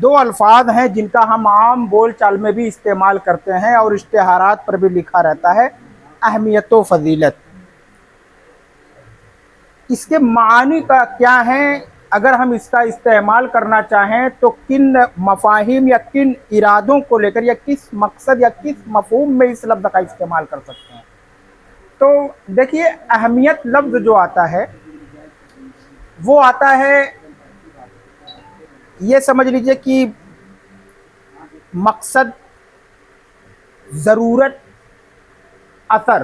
دو الفاظ ہیں جن کا ہم عام بول چال میں بھی استعمال کرتے ہیں اور اشتہارات پر بھی لکھا رہتا ہے، اہمیت و فضیلت۔ اس کے معنی کا کیا ہے؟ اگر ہم اس کا استعمال کرنا چاہیں تو کن مفاہیم یا کن ارادوں کو لے کر یا کس مقصد یا کس مفہوم میں اس لفظ کا استعمال کر سکتے ہیں؟ تو دیکھیے، اہمیت لفظ جو آتا ہے وہ آتا ہے، یہ سمجھ لیجئے کہ مقصد، ضرورت، اثر۔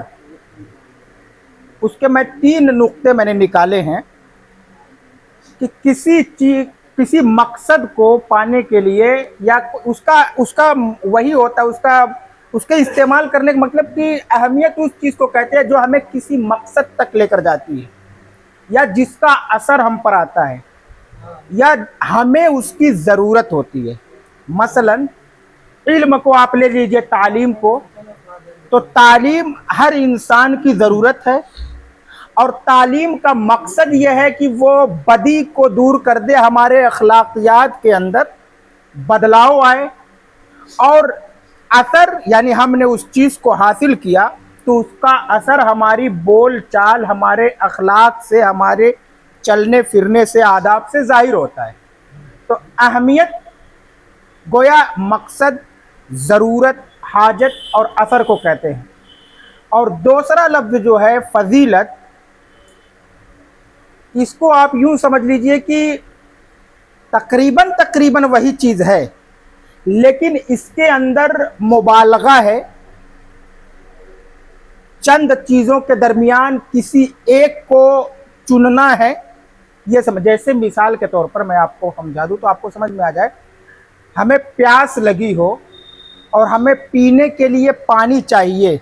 اس کے میں 3 نقطے میں نے نکالے ہیں کہ کسی مقصد کو پانے کے لیے یا اس کا وہی ہوتا ہے، اس کے استعمال کرنے کا مطلب کہ اہمیت اس چیز کو کہتے ہیں جو ہمیں کسی مقصد تک لے کر جاتی ہے، یا جس کا اثر ہم پر آتا ہے، یا ہمیں اس کی ضرورت ہوتی ہے۔ مثلا علم کو آپ لے لیجئے، تعلیم کو، تو تعلیم ہر انسان کی ضرورت ہے، اور تعلیم کا مقصد یہ ہے کہ وہ بدی کو دور کر دے، ہمارے اخلاقیات کے اندر بدلاؤ آئے، اور اثر یعنی ہم نے اس چیز کو حاصل کیا تو اس کا اثر ہماری بول چال، ہمارے اخلاق سے، ہمارے چلنے پھرنے سے، آداب سے ظاہر ہوتا ہے۔ تو اہمیت گویا مقصد، ضرورت، حاجت اور اثر کو کہتے ہیں۔ اور دوسرا لفظ جو ہے فضیلت، اس کو آپ یوں سمجھ لیجئے کہ تقریباً وہی چیز ہے، لیکن اس کے اندر مبالغہ ہے، چند چیزوں کے درمیان کسی ایک کو چننا ہے۔ یہ سمجھ، جیسے مثال کے طور پر میں آپ کو سمجھا دوں تو آپ کو سمجھ میں آ جائے، ہمیں پیاس لگی ہو اور ہمیں پینے کے لیے پانی چاہیے،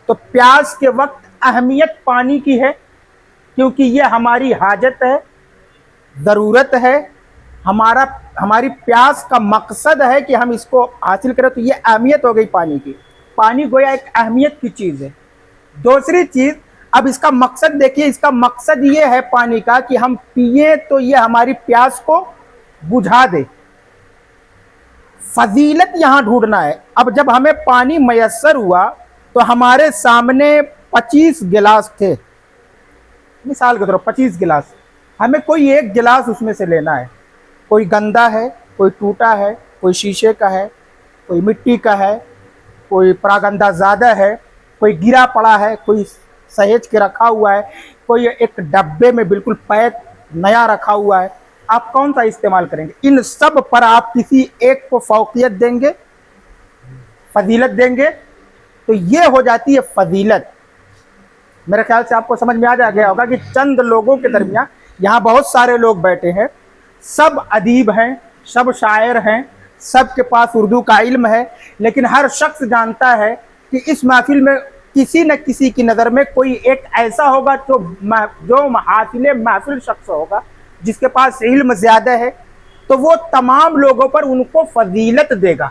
تو پیاس کے وقت اہمیت پانی کی ہے، کیونکہ یہ ہماری حاجت ہے، ضرورت ہے، ہماری پیاس کا مقصد ہے کہ ہم اس کو حاصل کریں، تو یہ اہمیت ہو گئی پانی کی۔ پانی گویا ایک اہمیت کی چیز ہے۔ دوسری چیز، اب اس کا مقصد دیکھیے، اس کا مقصد یہ ہے پانی کا کہ ہم پئیں تو یہ ہماری پیاس کو بجھا دے۔ فضیلت یہاں ڈھونڈنا ہے۔ اب جب ہمیں پانی میسر ہوا تو ہمارے سامنے 25 گلاس تھے، مثال کے طور پر 25 گلاس، ہمیں کوئی ایک گلاس اس میں سے لینا ہے۔ کوئی گندا ہے، کوئی ٹوٹا ہے، کوئی شیشے کا ہے، کوئی مٹی کا ہے، کوئی پراگندہ زیادہ ہے، کوئی گرا پڑا ہے، کوئی سہیج کے رکھا ہوا ہے، کوئی ایک ڈبے میں بالکل پیک نیا رکھا ہوا ہے۔ آپ کون سا استعمال کریں گے؟ ان سب پر آپ کسی ایک کو فوقیت دیں گے، فضیلت دیں گے، تو یہ ہو جاتی ہے فضیلت۔ میرے خیال سے آپ کو سمجھ میں آ گیا ہوگا کہ چند لوگوں کے درمیان، یہاں بہت سارے لوگ بیٹھے ہیں، سب ادیب ہیں، سب شاعر ہیں، سب کے پاس اردو کا علم ہے، لیکن ہر شخص جانتا ہے کہ اس محفل میں کسی نہ کسی کی نظر میں کوئی ایک ایسا ہوگا جو حاصل محفل شخص ہوگا، جس کے پاس علم زیادہ ہے، تو وہ تمام لوگوں پر ان کو فضیلت دے گا۔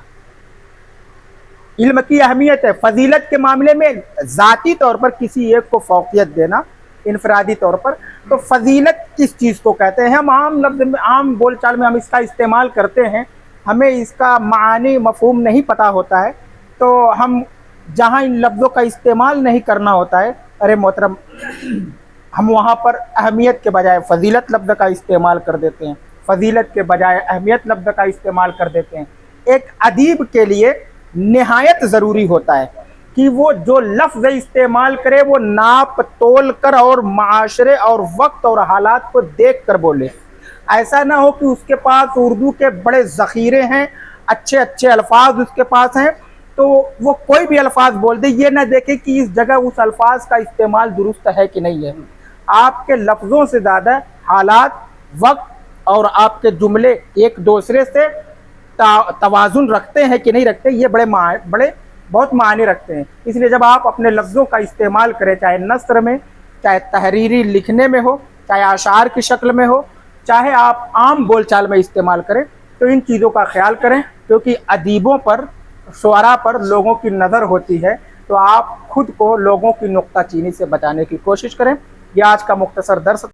علم کی اہمیت ہے، فضیلت کے معاملے میں ذاتی طور پر کسی ایک کو فوقیت دینا، انفرادی طور پر۔ تو فضیلت کس چیز کو کہتے ہیں؟ ہم عام لفظ میں، عام بول چال میں ہم اس کا استعمال کرتے ہیں، ہمیں اس کا معنی مفہوم نہیں پتہ ہوتا ہے، تو ہم جہاں ان لفظوں کا استعمال نہیں کرنا ہوتا ہے، ارے محترم، ہم وہاں پر اہمیت کے بجائے فضیلت لفظ کا استعمال کر دیتے ہیں، فضیلت کے بجائے اہمیت لفظ کا استعمال کر دیتے ہیں۔ ایک ادیب کے لیے نہایت ضروری ہوتا ہے کہ وہ جو لفظ استعمال کرے وہ ناپ تول کر اور معاشرے اور وقت اور حالات کو دیکھ کر بولے۔ ایسا نہ ہو کہ اس کے پاس اردو کے بڑے ذخیرے ہیں، اچھے اچھے الفاظ اس کے پاس ہیں، تو وہ کوئی بھی الفاظ بول دے، یہ نہ دیکھے کہ اس جگہ اس الفاظ کا استعمال درست ہے کہ نہیں ہے۔ آپ کے لفظوں سے زیادہ حالات، وقت اور آپ کے جملے ایک دوسرے سے توازن رکھتے ہیں کہ نہیں رکھتے، یہ بہت معنی رکھتے ہیں۔ اس لیے جب آپ اپنے لفظوں کا استعمال کریں، چاہے نثر میں، چاہے تحریری لکھنے میں ہو، چاہے اشعار کی شکل میں ہو، چاہے آپ عام بول چال میں استعمال کریں، تو ان چیزوں کا خیال کریں، کیونکہ ادیبوں پر، شعراء پر لوگوں کی نظر ہوتی ہے، تو آپ خود کو لوگوں کی نکتہ چینی سے بچانے کی کوشش کریں۔ یہ آج کا مختصر درس